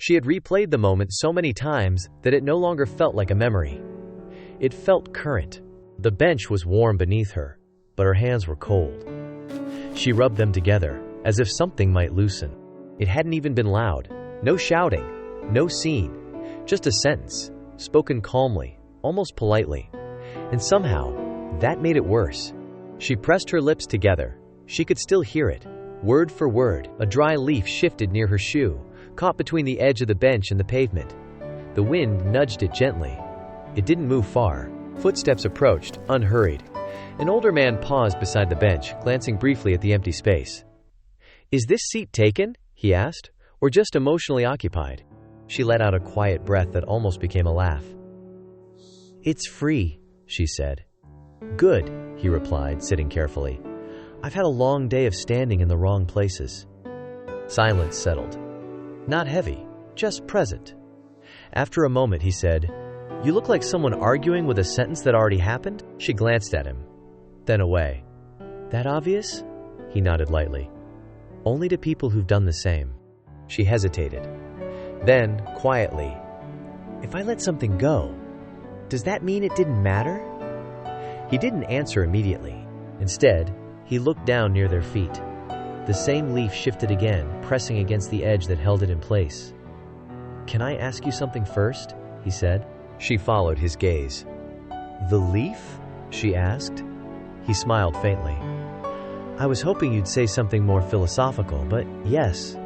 She had replayed the moment so many times that it no longer felt like a memory. It felt current. The bench was warm beneath her, but her hands were cold. She rubbed them together, as if something might loosen. It hadn't even been loud. No shouting, no scene, just a sentence, spoken calmly, almost politely. And somehow, that made it worse. She pressed her lips together. She could still hear it, word for word. A dry leaf shifted near her shoe, caught between the edge of the bench and the pavement. The wind nudged it gently. It didn't move far. Footsteps approached, unhurried. An older man paused beside the bench, glancing briefly at the empty space. "Is this seat taken?" he asked, "or just emotionally occupied?" She let out a quiet breath that almost became a laugh. "It's free," she said. "Good," he replied, sitting carefully. "I've had a long day of standing in the wrong places." Silence settled. Not heavy, just present. After a moment, he said, "You look like someone arguing with a sentence that already happened?" She glanced at him, then away. "That obvious?" He nodded lightly. "Only to people who've done the same." She hesitated. Then, quietly, "If I let something go, does that mean it didn't matter?" He didn't answer immediately. Instead, he looked down near their feet. The same leaf shifted again, pressing against the edge that held it in place. "Can I ask you something first?" he said. She followed his gaze. "The leaf?" she asked. He smiled faintly. "I was hoping you'd say something more philosophical, but yes,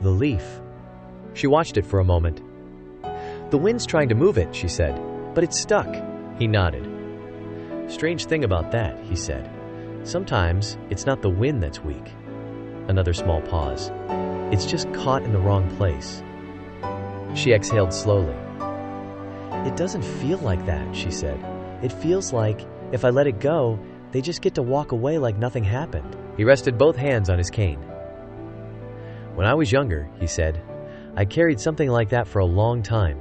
the leaf." She watched it for a moment. "The wind's trying to move it," she said, "but it's stuck." He nodded. "Strange thing about that," he said. "Sometimes it's not the wind that's weak." Another small pause. "It's just caught in the wrong place." She exhaled slowly. "It doesn't feel like that," she said. "It feels like if I let it go, they just get to walk away like nothing happened." He rested both hands on his cane. "When I was younger," he said, "I carried something like that for a long time.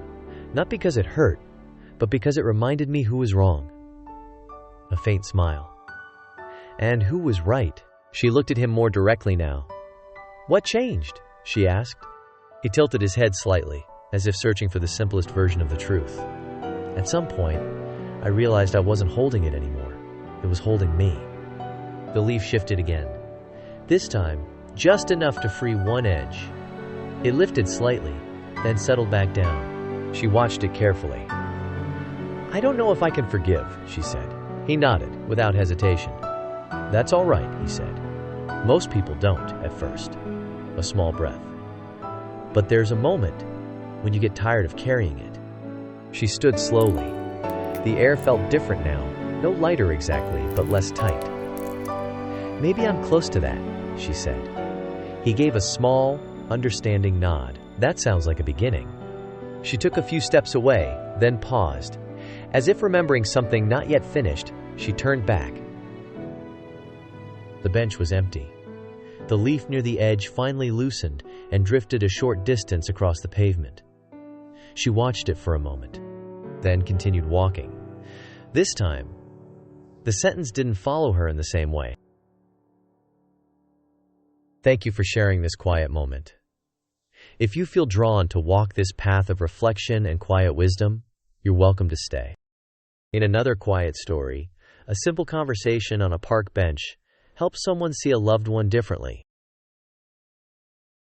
Not because it hurt, but because it reminded me who was wrong." A faint smile. "And who was right?" She looked at him more directly now. "What changed?" she asked. He tilted his head slightly, as if searching for the simplest version of the truth. "At some point, I realized I wasn't holding it anymore. It was holding me." The leaf shifted again. This time, just enough to free one edge. It lifted slightly, then settled back down. She watched it carefully. "I don't know if I can forgive," she said. He nodded, without hesitation. "That's all right," he said. "Most people don't, at first." A small breath. "But there's a moment when you get tired of carrying it." She stood slowly. The air felt different now, no lighter exactly, but less tight. "Maybe I'm close to that," she said. He gave a small, understanding nod. "That sounds like a beginning." She took a few steps away, then paused. As if remembering something not yet finished, she turned back. The bench was empty. The leaf near the edge finally loosened and drifted a short distance across the pavement. She watched it for a moment, then continued walking. This time, the sentence didn't follow her in the same way. Thank you for sharing this quiet moment. If you feel drawn to walk this path of reflection and quiet wisdom, you're welcome to stay. In another quiet story, a simple conversation on a park bench helps someone see a loved one differently.